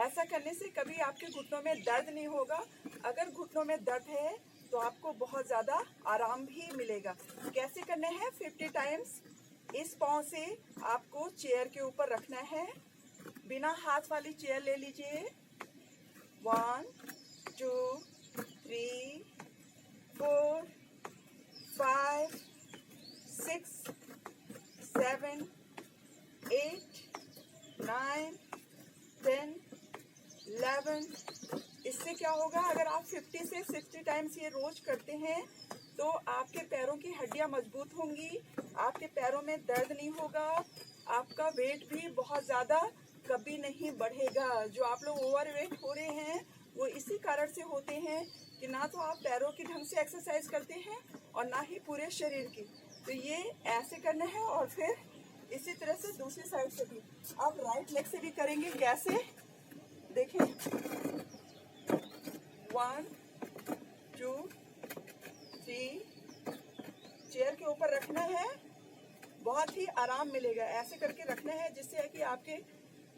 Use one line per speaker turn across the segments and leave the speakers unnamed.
ऐसा करने से कभी आपके घुटनों में दर्द नहीं होगा। अगर घुटनों में दर्द है तो आपको बहुत ज़्यादा आराम भी मिलेगा। कैसे करना है? 50 टाइम्स इस पाँव से आपको चेयर के ऊपर रखना है। बिना हाथ वाली चेयर ले लीजिए। 1 2 3 4 5 6 7 8 9 10 11। इससे क्या होगा, अगर आप 50 से 60 टाइम्स ये रोज करते हैं तो आपके पैरों की हड्डियां मजबूत होंगी, आपके पैरों में दर्द नहीं होगा, आपका वेट भी बहुत ज़्यादा कभी नहीं बढ़ेगा। जो आप लोग ओवरवेट हो रहे हैं वो इसी कारण से होते हैं कि ना तो आप पैरों की ढंग से एक्सरसाइज करते हैं और ना ही पूरे शरीर की। तो ये ऐसे करना है और फिर इसी तरह से दूसरी साइड से भी आप राइट लेग से भी करेंगे। कैसे? देखें, 1 2 3। चेयर के ऊपर रखना है, बहुत ही आराम मिलेगा। ऐसे करके रखना है जिससे कि आपके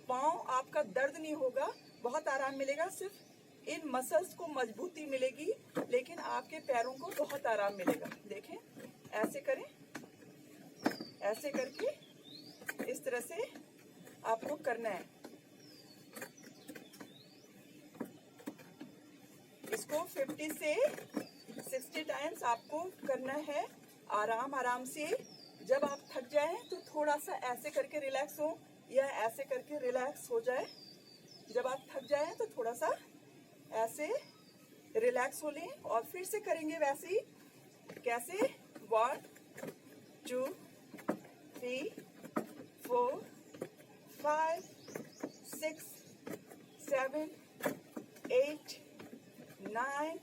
पाँव, आपका दर्द नहीं होगा, बहुत आराम मिलेगा। सिर्फ इन मसल्स को मजबूती मिलेगी लेकिन आपके पैरों को बहुत आराम मिलेगा। देखें, ऐसे करें, ऐसे करके इस तरह से आपको करना है। इसको 50 से 60 टाइम्स आपको करना है आराम आराम से। जब आप थक जाएं तो थोड़ा सा ऐसे करके रिलैक्स हो या ऐसे करके रिलैक्स हो जाए। जब आप थक जाएं तो थोड़ा सा ऐसे रिलैक्स हो लें और फिर से करेंगे वैसे ही। कैसे? 1 2 3 4 5 6 7 8 9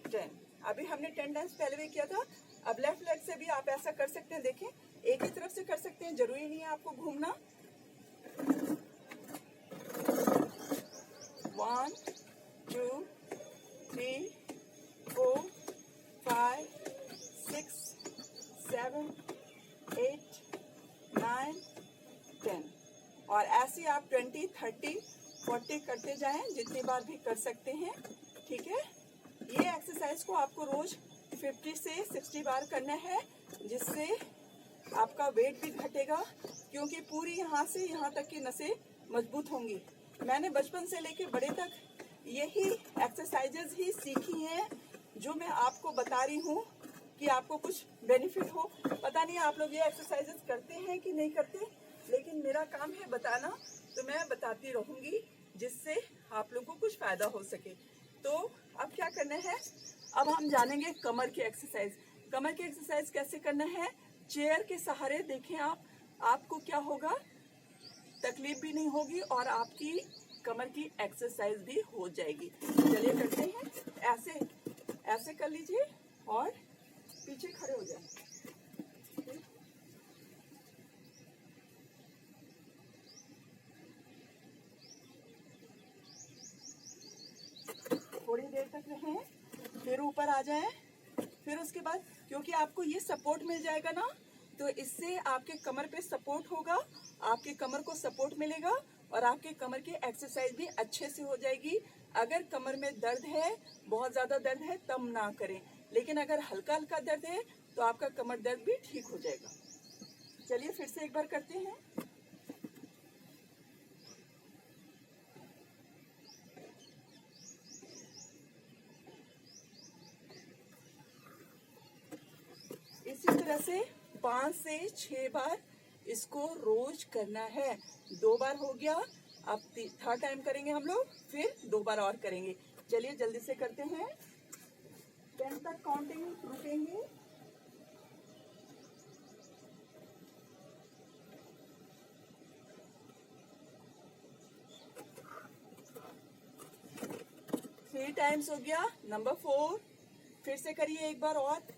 10। अभी हमने 10 टाइम्स पहले भी किया था। अब लेफ्ट लेग से भी आप ऐसा कर सकते हैं। देखें, एक ही तरफ से कर सकते हैं, जरूरी नहीं है आपको घूमना। 1 2 3 4 5 6 7 8 9 10। और ऐसे ही आप 20 30 40 करते जाएं, जितनी बार भी कर सकते हैं। ठीक है, ये एक्सरसाइज को आपको रोज 50 से 60 बार करना है, जिससे आपका वेट भी घटेगा, क्योंकि पूरी यहाँ से यहाँ तक की नसें मजबूत होंगी। मैंने बचपन से लेके बड़े तक यही एक्सरसाइजेज ही सीखी हैं जो मैं आपको बता रही हूँ कि आपको कुछ बेनिफिट हो। पता नहीं आप लोग ये एक्सरसाइजेज करते हैं कि नहीं करते, लेकिन मेरा काम है बताना, तो मैं बताती रहूँगी जिससे आप लोगों को कुछ फायदा हो सके। तो अब क्या करना है, अब हम जानेंगे कमर की एक्सरसाइज। कमर की एक्सरसाइज कैसे करना है? चेयर के सहारे देखें आपको क्या होगा, तकलीफ भी नहीं होगी और आपकी कमर की एक्सरसाइज भी हो जाएगी। चलिए करते हैं। ऐसे ऐसे कर लीजिए और पीछे खड़े हो जाए। थोड़ी देर तक रहें, फिर ऊपर आ जाएं। फिर उसके बाद क्योंकि आपको ये सपोर्ट मिल जाएगा ना, तो इससे आपके कमर पे सपोर्ट होगा, आपके कमर को सपोर्ट मिलेगा और आपके कमर की एक्सरसाइज भी अच्छे से हो जाएगी। अगर कमर में दर्द है, बहुत ज्यादा दर्द है, तब ना करें, लेकिन अगर हल्का हल्का दर्द है तो आपका कमर दर्द भी ठीक हो जाएगा। चलिए फिर से एक बार करते हैं। इसी तरह से 5 से 6 बार इसको रोज करना है। 2 बार हो गया, अब 3rd टाइम करेंगे हम लोग, फिर 2 बार और करेंगे। चलिए जल्दी से करते हैं। 10 तक काउंटिंग रुकेंगे। थ्री टाइम्स हो गया। नंबर 4 फिर से करिए एक बार और।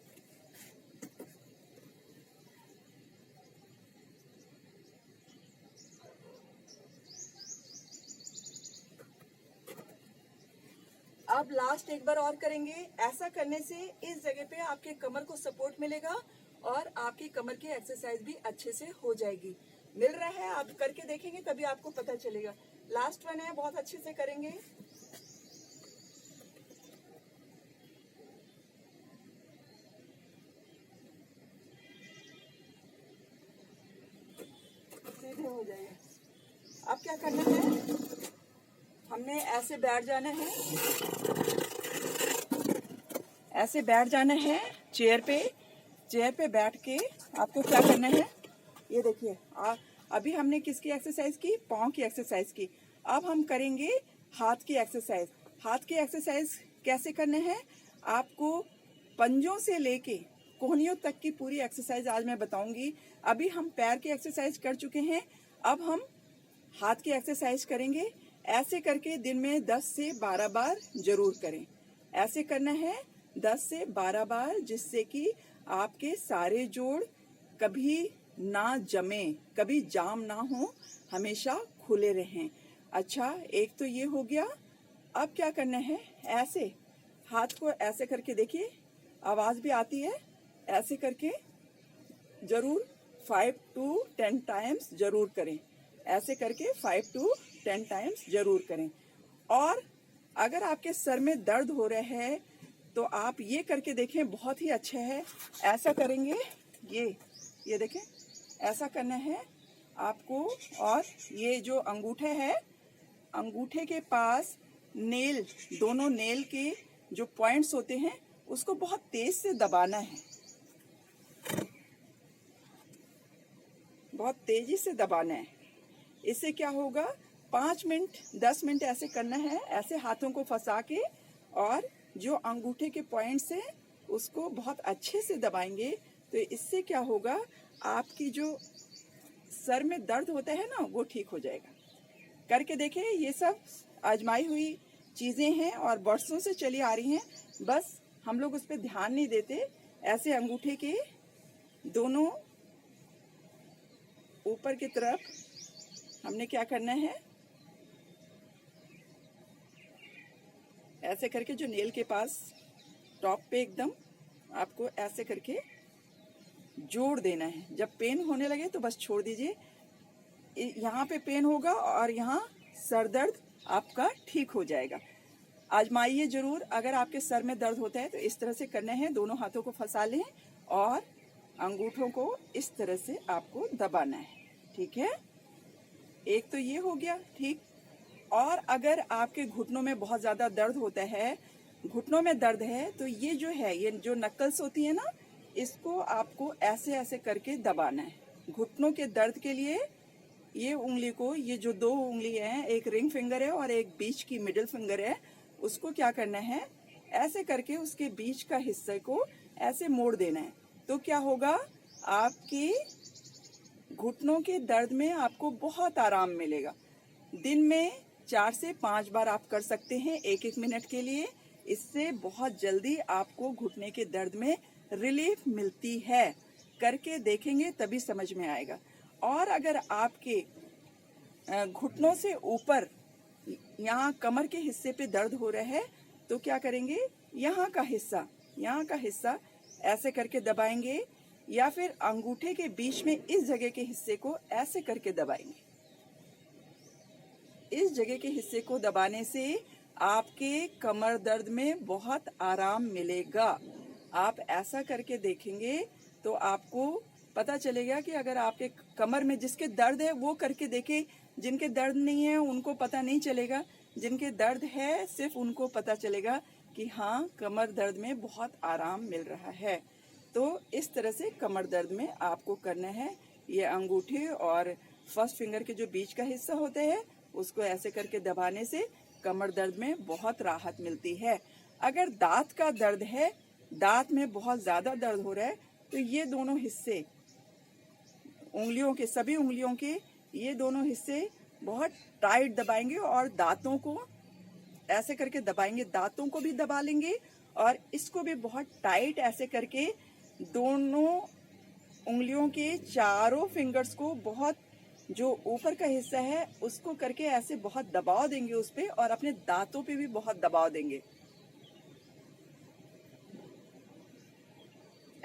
अब लास्ट एक बार और करेंगे। ऐसा करने से इस जगह पे आपके कमर को सपोर्ट मिलेगा और आपकी कमर की एक्सरसाइज भी अच्छे से हो जाएगी। मिल रहा है? आप करके देखेंगे तभी आपको पता चलेगा। लास्ट वन है, बहुत अच्छे से करेंगे। सीधे हो जाएगा। अब क्या करना है, हमने ऐसे बैठ जाना है, ऐसे बैठ जाना है चेयर पे बैठ के आपको क्या करना है, ये देखिए अभी हमने किसकी एक्सरसाइज की, पाँव की एक्सरसाइज की। अब हम करेंगे हाथ की एक्सरसाइज। हाथ की एक्सरसाइज कैसे करने हैं, आपको पंजों से लेके कोहनियों तक की पूरी एक्सरसाइज आज मैं बताऊंगी। अभी हम पैर की एक्सरसाइज कर चुके हैं, अब हम हाथ की एक्सरसाइज करेंगे। ऐसे करके दिन में 10 से 12 बार जरूर करें। ऐसे करना है 10 से 12 बार, जिससे कि आपके सारे जोड़ कभी ना जमे, कभी जाम ना हो, हमेशा खुले रहें। अच्छा, एक तो ये हो गया। अब क्या करना है, ऐसे हाथ को ऐसे करके देखिए, आवाज भी आती है। ऐसे करके जरूर 5 to 10 टाइम्स जरूर करें। ऐसे करके 5 to 10 टाइम्स जरूर करें। और अगर आपके सर में दर्द हो रहा है तो आप ये करके देखें, बहुत ही अच्छा है। ऐसा करेंगे, ये देखें, ऐसा करना है आपको। और ये जो अंगूठे है, अंगूठे के पास नेल, दोनों नेल के जो पॉइंट्स होते हैं उसको बहुत तेज से दबाना है, बहुत तेजी से दबाना है। इससे क्या होगा, 5 मिनट 10 मिनट ऐसे करना है, ऐसे हाथों को फंसा के। और जो अंगूठे के पॉइंट्स हैं उसको बहुत अच्छे से दबाएंगे। तो इससे क्या होगा, आपकी जो सर में दर्द होता है ना, वो ठीक हो जाएगा। करके देखें, ये सब आजमाई हुई चीजें हैं और बरसों से चली आ रही हैं, बस हम लोग उस पर ध्यान नहीं देते। ऐसे अंगूठे के दोनों ऊपर की तरफ हमने क्या करना है, ऐसे करके जो नेल के पास टॉप पे एकदम आपको ऐसे करके जोड़ देना है। जब पेन होने लगे तो बस छोड़ दीजिए। यहाँ पे पेन होगा और यहाँ सर दर्द आपका ठीक हो जाएगा। आजमाइए जरूर। अगर आपके सर में दर्द होता है तो इस तरह से करना है, दोनों हाथों को फंसा लें और अंगूठों को इस तरह से आपको दबाना है। ठीक है, एक तो ये हो गया, ठीक। और अगर आपके घुटनों में बहुत ज्यादा दर्द होता है, घुटनों में दर्द है, तो ये जो है, ये जो नक्कल्स होती है ना, इसको आपको ऐसे ऐसे करके दबाना है। घुटनों के दर्द के लिए ये उंगली को, ये जो 2 उंगली है, एक रिंग फिंगर है और एक बीच की मिडिल फिंगर है, उसको क्या करना है, ऐसे करके उसके बीच का हिस्से को ऐसे मोड़ देना है। तो क्या होगा, आपके घुटनों के दर्द में आपको बहुत आराम मिलेगा। दिन में 4 से 5 बार आप कर सकते हैं, 1-1 मिनट के लिए। इससे बहुत जल्दी आपको घुटने के दर्द में रिलीफ मिलती है। करके देखेंगे तभी समझ में आएगा। और अगर आपके घुटनों से ऊपर यहाँ कमर के हिस्से पे दर्द हो रहा है, तो क्या करेंगे, यहाँ का हिस्सा ऐसे करके दबाएंगे, या फिर अंगूठे के बीच में इस जगह के हिस्से को ऐसे करके दबाएंगे। इस जगह के हिस्से को दबाने से आपके कमर दर्द में बहुत आराम मिलेगा। आप ऐसा करके देखेंगे तो आपको पता चलेगा कि अगर आपके कमर में जिसके दर्द है वो करके देखे, जिनके दर्द नहीं है उनको पता नहीं चलेगा, जिनके दर्द है सिर्फ उनको पता चलेगा कि हाँ, कमर दर्द में बहुत आराम मिल रहा है। तो इस तरह से कमर दर्द में आपको करना है। ये अंगूठे और फर्स्ट फिंगर के जो बीच का हिस्सा होते हैं उसको ऐसे करके दबाने से कमर दर्द में बहुत राहत मिलती है। अगर दांत का दर्द है, दांत में बहुत ज्यादा दर्द हो रहा है, तो ये दोनों हिस्से उंगलियों के, सभी उंगलियों के ये दोनों हिस्से बहुत टाइट दबाएंगे और दांतों को ऐसे करके दबाएंगे, दांतों को भी दबा लेंगे और इसको भी बहुत टाइट ऐसे करके दोनों उंगलियों के चारों फिंगर्स को बहुत, जो ऊपर का हिस्सा है उसको करके ऐसे बहुत दबाव देंगे उस पे, और अपने दांतों पे भी बहुत दबाव देंगे।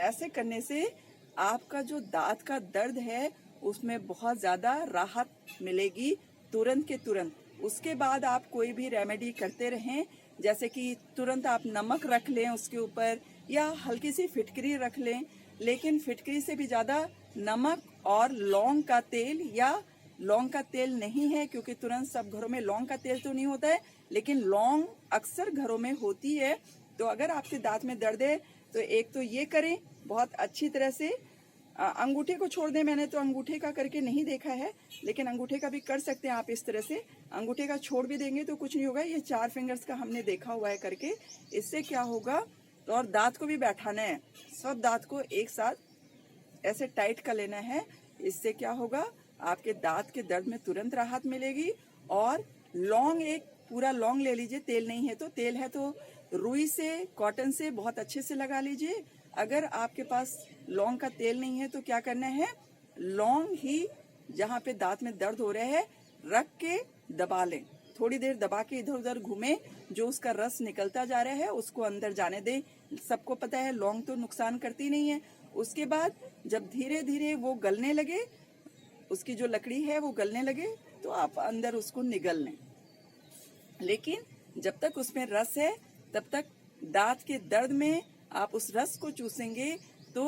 ऐसे करने से आपका जो दांत का दर्द है उसमें बहुत ज्यादा राहत मिलेगी, तुरंत के तुरंत। उसके बाद आप कोई भी रेमेडी करते रहें, जैसे कि तुरंत आप नमक रख लें उसके ऊपर या हल्की सी फिटकरी रख लें, लेकिन फिटकरी से भी ज़्यादा नमक और लौंग का तेल, या लौंग का तेल नहीं है क्योंकि तुरंत सब घरों में लौंग का तेल तो नहीं होता है, लेकिन लौंग अक्सर घरों में होती है। तो अगर आपके दांत में दर्द है तो एक तो ये करें बहुत अच्छी तरह से, अंगूठे को छोड़ दें। मैंने तो अंगूठे का करके नहीं देखा है, लेकिन अंगूठे का भी कर सकते हैं आप इस तरह से। अंगूठे का छोड़ भी देंगे तो कुछ नहीं होगा, ये 4 फिंगर्स का हमने देखा हुआ है करके। इससे क्या होगा, तो और दांत को भी बैठाना है, सब दांत को एक साथ ऐसे टाइट कर लेना है। इससे क्या होगा, आपके दांत के दर्द में तुरंत राहत मिलेगी। और लौंग, एक पूरा लौंग ले लीजिए, तेल नहीं है तो, तेल है तो रुई से, कॉटन से बहुत अच्छे से लगा लीजिए। अगर आपके पास लौंग का तेल नहीं है तो क्या करना है, लौंग ही जहाँ पे दांत में दर्द हो रहा है रख के दबा लें, थोड़ी देर दबा के इधर उधर घूमें, जो उसका रस निकलता जा रहा है उसको अंदर जाने दें। सबको पता है लौंग तो नुकसान करती नहीं है। उसके बाद जब धीरे धीरे वो गलने लगे, उसकी जो लकड़ी है वो गलने लगे, तो आप अंदर उसको निगल लें। लेकिन जब तक उसमें रस है तब तक दांत के दर्द में आप उस रस को चूसेंगे तो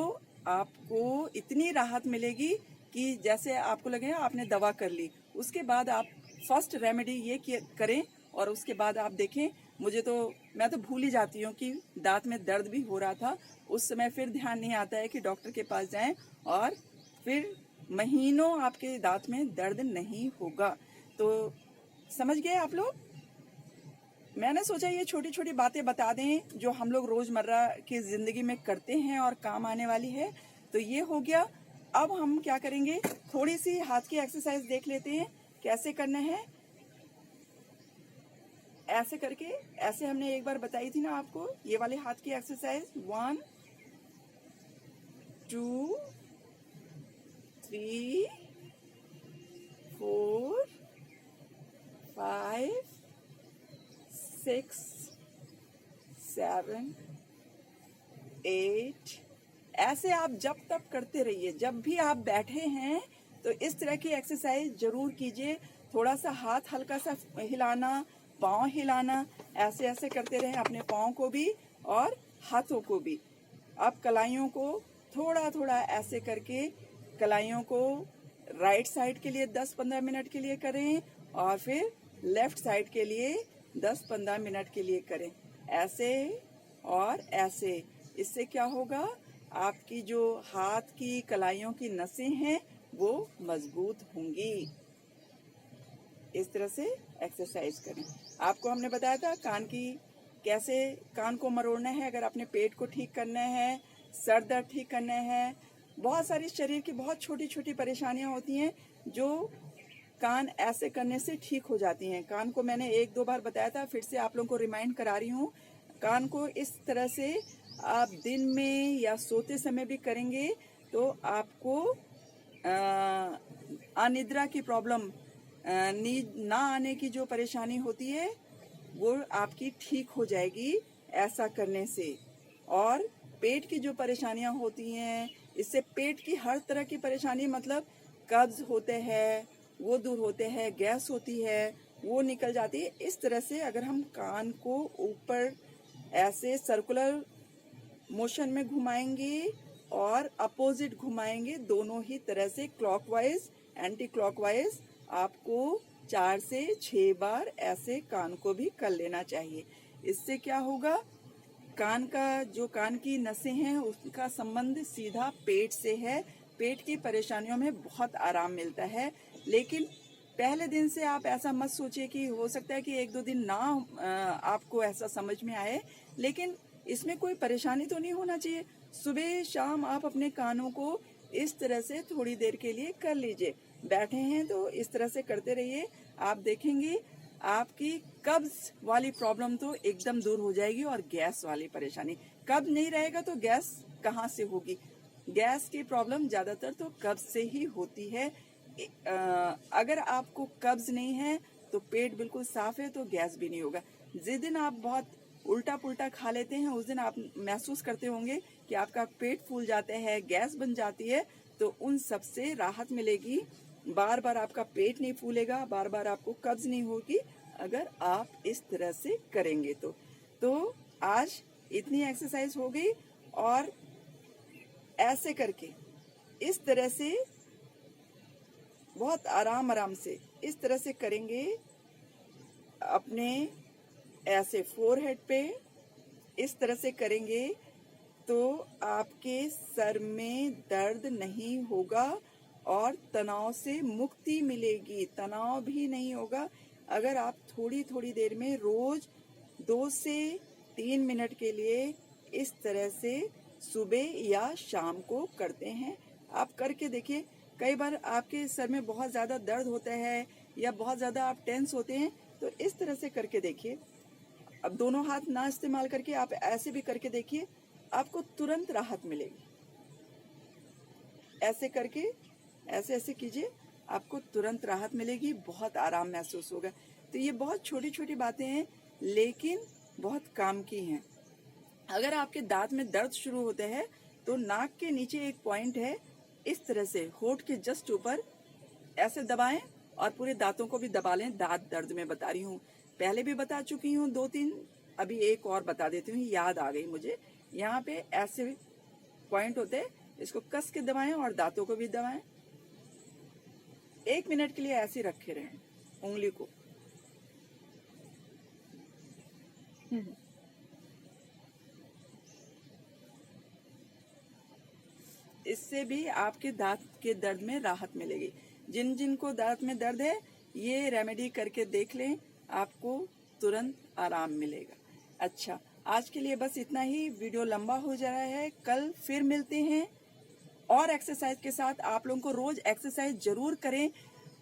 आपको इतनी राहत मिलेगी कि जैसे आपको लगे आपने दवा कर ली। उसके बाद आप फर्स्ट रेमेडी ये करें और उसके बाद आप देखें। मैं तो भूल ही जाती हूँ कि दांत में दर्द भी हो रहा था। उस समय फिर ध्यान नहीं आता है कि डॉक्टर के पास जाएं, और फिर महीनों आपके दांत में दर्द नहीं होगा। तो समझ गए आप लोग? मैंने सोचा ये छोटी छोटी बातें बता दें जो हम लोग रोजमर्रा की जिंदगी में करते हैं और काम आने वाली है। तो ये हो गया। अब हम क्या करेंगे, थोड़ी सी हाथ की एक्सरसाइज देख लेते हैं कैसे करना है। ऐसे करके, ऐसे हमने एक बार बताई थी ना आपको, ये वाले हाथ की एक्सरसाइज। 1 2 3 4 5 6 7 8। ऐसे आप जब तक करते रहिए। जब भी आप बैठे हैं तो इस तरह की एक्सरसाइज जरूर कीजिए। थोड़ा सा हाथ हल्का सा हिलाना, पाँव हिलाना, ऐसे ऐसे करते रहें, अपने पाँव को भी और हाथों को भी। अब कलाइयों को थोड़ा थोड़ा ऐसे करके, कलाइयों को राइट साइड के लिए 10-15 मिनट के लिए करें और फिर लेफ्ट साइड के लिए 10-15 मिनट के लिए करें, ऐसे और ऐसे। इससे क्या होगा, आपकी जो हाथ की कलाइयों की नसें हैं वो मजबूत होंगी। इस तरह से एक्सरसाइज करें। आपको हमने बताया था कैसे कान को मरोड़ना है अगर अपने पेट को ठीक करना है, सर दर्द ठीक करना है। बहुत सारी शरीर की बहुत छोटी छोटी परेशानियां होती हैं जो कान ऐसे करने से ठीक हो जाती हैं। कान को मैंने 1-2 बार बताया था, फिर से आप लोगों को रिमाइंड करा रही हूँ। कान को इस तरह से आप दिन में या सोते समय भी करेंगे तो आपको अनिद्रा की प्रॉब्लम, नींद ना आने की जो परेशानी होती है वो आपकी ठीक हो जाएगी ऐसा करने से। और पेट की जो परेशानियां होती हैं, इससे पेट की हर तरह की परेशानी, मतलब कब्ज होते हैं वो दूर होते हैं, गैस होती है वो निकल जाती है। इस तरह से अगर हम कान को ऊपर ऐसे सर्कुलर मोशन में घुमाएंगे और अपोजिट घुमाएंगे, दोनों ही तरह से, क्लॉकवाइज एंटी क्लॉकवाइज, आपको 4 से 6 बार ऐसे कान को भी कर लेना चाहिए। इससे क्या होगा, कान की नसें हैं उसका संबंध सीधा पेट से है। पेट की परेशानियों में बहुत आराम मिलता है। लेकिन पहले दिन से आप ऐसा मत सोचिए कि हो सकता है कि 1-2 दिन ना आपको ऐसा समझ में आए, लेकिन इसमें कोई परेशानी तो नहीं होना चाहिए। सुबह शाम आप अपने कानों को इस तरह से थोड़ी देर के लिए कर लीजिए। बैठे हैं तो इस तरह से करते रहिए, आप देखेंगे आपकी कब्ज वाली प्रॉब्लम तो एकदम दूर हो जाएगी। और गैस वाली परेशानी, कब्ज नहीं रहेगा तो गैस कहाँ से होगी? गैस की प्रॉब्लम ज्यादातर तो कब्ज से ही होती है। अगर आपको कब्ज नहीं है तो पेट बिल्कुल साफ है तो गैस भी नहीं होगा। जिस दिन आप बहुत उल्टा पुल्टा खा लेते हैं उस दिन आप महसूस करते होंगे कि आपका पेट फूल जाता है, गैस बन जाती है, तो उन सब से राहत मिलेगी। बार बार आपका पेट नहीं फूलेगा, बार बार आपको कब्ज नहीं होगी अगर आप इस तरह से करेंगे तो आज इतनी एक्सरसाइज हो गई। और ऐसे करके इस तरह से बहुत आराम आराम से इस तरह से करेंगे अपने ऐसे फोरहेड पे, इस तरह से करेंगे तो आपके सर में दर्द नहीं होगा और तनाव से मुक्ति मिलेगी, तनाव भी नहीं होगा। अगर आप थोड़ी थोड़ी देर में रोज 2 से 3 मिनट के लिए इस तरह से सुबह या शाम को करते हैं, आप करके देखिए। कई बार आपके सर में बहुत ज़्यादा दर्द होता है या बहुत ज़्यादा आप टेंस होते हैं, तो इस तरह से करके देखिए। अब दोनों हाथ ना इस्तेमाल करके आप ऐसे भी करके देखिए, आपको तुरंत राहत मिलेगी। ऐसे करके ऐसे ऐसे कीजिए, आपको तुरंत राहत मिलेगी, बहुत आराम महसूस होगा। तो ये बहुत छोटी छोटी बातें हैं लेकिन बहुत काम की हैं। अगर आपके दांत में दर्द शुरू होता है तो नाक के नीचे एक पॉइंट है, इस तरह से होठ के जस्ट ऊपर ऐसे दबाएं और पूरे दांतों को भी दबा लें। दांत दर्द में बता रही हूँ, पहले भी बता चुकी हूँ 2-3, अभी एक और बता देती हूँ, याद आ गई मुझे। यहाँ पे ऐसे पॉइंट होते हैं, इसको कस के दबाएं और दांतों को भी दबाएं। 1 मिनट के लिए ऐसे रखे रहें उंगली को। इससे भी आपके दांत के दर्द में राहत मिलेगी। जिन जिन को दांत में दर्द है ये रेमेडी करके देख लें, आपको तुरंत आराम मिलेगा। अच्छा, आज के लिए बस इतना ही। वीडियो लंबा हो जा रहा है, कल फिर मिलते हैं और एक्सरसाइज के साथ। आप लोगों को रोज एक्सरसाइज जरूर करें।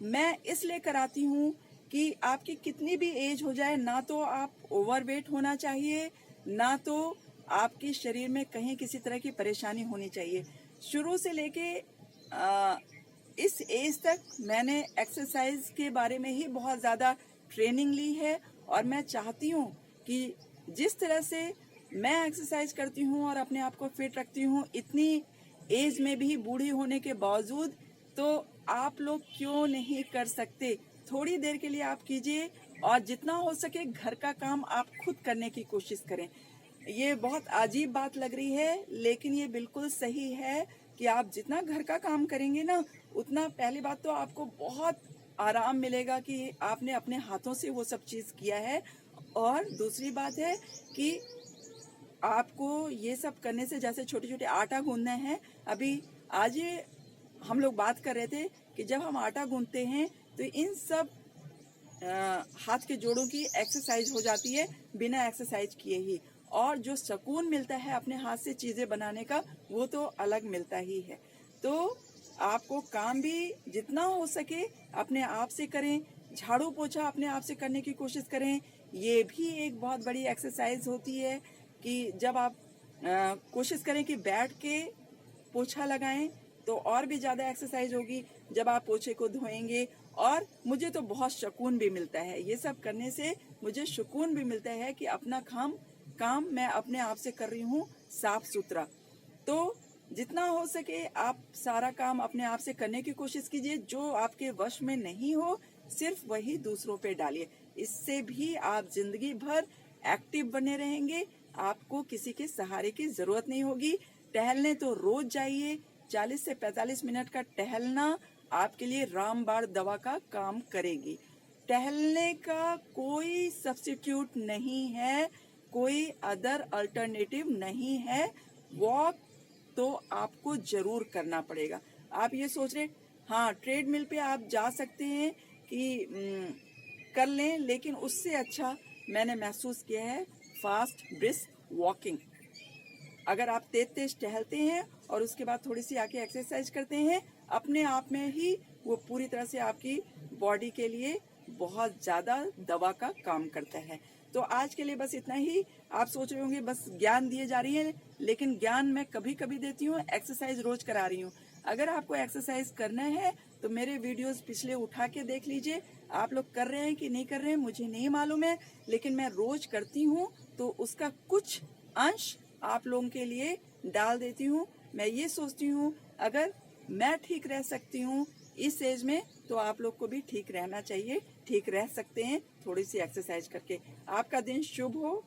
मैं इसलिए कराती हूँ कि आपकी कितनी भी एज हो जाए, ना तो आप ओवरवेट होना चाहिए, ना तो आपके शरीर में कहीं किसी तरह की परेशानी होनी चाहिए। शुरू से लेके इस एज तक मैंने एक्सरसाइज के बारे में ही बहुत ज़्यादा ट्रेनिंग ली है और मैं चाहती हूँ कि जिस तरह से मैं एक्सरसाइज करती हूँ और अपने आप को फिट रखती हूँ, इतनी एज में भी बूढ़ी होने के बावजूद, तो आप लोग क्यों नहीं कर सकते। थोड़ी देर के लिए आप कीजिए और जितना हो सके घर का काम आप खुद करने की कोशिश करें। ये बहुत अजीब बात लग रही है लेकिन ये बिल्कुल सही है कि आप जितना घर का काम करेंगे ना, उतना पहली बात तो आपको बहुत आराम मिलेगा कि आपने अपने हाथों से वो सब चीज़ किया है। और दूसरी बात है कि आपको ये सब करने से, जैसे छोटे छोटे आटा गूंदना है, अभी आज ये हम लोग बात कर रहे थे कि जब हम आटा गूंदते हैं तो इन सब हाथ के जोड़ों की एक्सरसाइज हो जाती है बिना एक्सरसाइज किए ही। और जो सुकून मिलता है अपने हाथ से चीजें बनाने का, वो तो अलग मिलता ही है। तो आपको काम भी जितना हो सके अपने आप से करें। झाड़ू पोछा अपने आप से करने की कोशिश करें। ये भी एक बहुत बड़ी एक्सरसाइज होती है कि जब आप कोशिश करें कि बैठ के पोछा लगाएं तो और भी ज्यादा एक्सरसाइज होगी जब आप पोछे को धोएंगे। और मुझे तो बहुत सुकून भी मिलता है, ये सब करने से मुझे सुकून भी मिलता है कि अपना काम मैं अपने आप से कर रही हूँ साफ सुथरा। तो जितना हो सके आप सारा काम अपने आप से करने की कोशिश कीजिए। जो आपके वश में नहीं हो सिर्फ वही दूसरों पे डालिए। इससे भी आप जिंदगी भर एक्टिव बने रहेंगे, आपको किसी के सहारे की जरूरत नहीं होगी। टहलने तो रोज जाइए, 40 से 45 मिनट का टहलना आपके लिए रामबाण दवा का काम करेगी। टहलने का कोई सब्स्टिट्यूट नहीं है, कोई अदर अल्टरनेटिव नहीं है। वॉक तो आपको जरूर करना पड़ेगा। आप ये सोच रहे, हाँ ट्रेडमिल पे आप जा सकते हैं कि कर लें, लेकिन उससे अच्छा मैंने महसूस किया है फास्ट ब्रिस्क वॉकिंग। अगर आप तेज टहलते हैं और उसके बाद थोड़ी सी आके एक्सरसाइज करते हैं, अपने आप में ही वो पूरी तरह से आपकी बॉडी के लिए बहुत ज्यादा दवा का काम करता है। तो आज के लिए बस इतना ही। आप सोच रहे होंगे बस ज्ञान दिए जा रही है, लेकिन ज्ञान मैं कभी कभी देती हूँ, एक्सरसाइज रोज करा रही हूँ। अगर आपको एक्सरसाइज करना है तो मेरे वीडियोस पिछले उठा के देख लीजिए। आप लोग कर रहे हैं कि नहीं कर रहे हैं मुझे नहीं मालूम है, लेकिन मैं रोज करती हूँ तो उसका कुछ अंश आप लोगों के लिए डाल देती हूँ। मैं ये सोचती हूँ अगर मैं ठीक रह सकती हूँ इस एज में तो आप लोग को भी ठीक रहना चाहिए, ठीक रह सकते हैं थोड़ी सी एक्सरसाइज करके। आपका दिन शुभ हो।